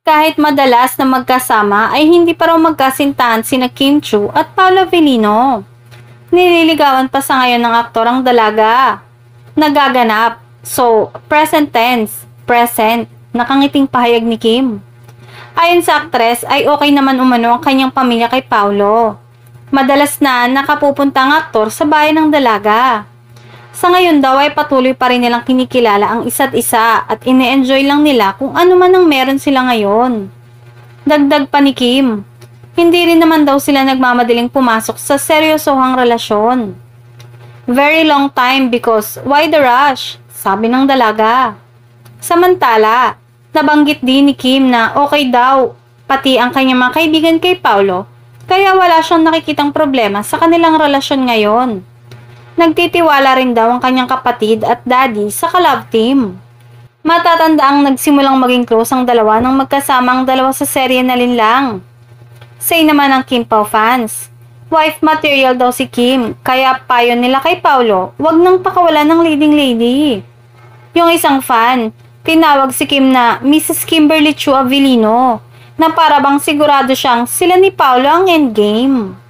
Kahit madalas na magkasama ay hindi pa raw magkasintahan sina Kim Chu at Paolo Avellino. Nililigawan pa sa ngayon ng aktor ang dalaga. Nagaganap. So, present tense, present, nakangiting pahayag ni Kim. Ayon sa aktres ay okay naman umano ang kanyang pamilya kay Paolo. Madalas na nakapupunta ang aktor sa bayan ng dalaga. Sa ngayon daw ay patuloy pa rin nilang kinikilala ang isa't isa at ine-enjoy lang nila kung ano man ang meron sila ngayon. Dagdag pa ni Kim, hindi rin naman daw sila nagmamadaling pumasok sa seryosohang relasyon. Very long time because why the rush? Sabi ng dalaga. Samantala, nabanggit din ni Kim na okay daw, pati ang kanyang mga kaibigan kay Paolo, kaya wala siyang nakikitang problema sa kanilang relasyon ngayon. Nagtitiwala rin daw ang kanyang kapatid at daddy sa ka-love team. Matatandaang nagsimulang maging close ang dalawa nang magkasama ang dalawa sa serye na Linlang. Say naman ng Kim Pao fans, wife material daw si Kim, kaya payo nila kay Paolo, wag nang pakawalan ng leading lady. Yung isang fan, tinawag si Kim na Mrs. Kimberly Chu Avellino, na para bang sigurado siyang sila ni Paolo ang endgame.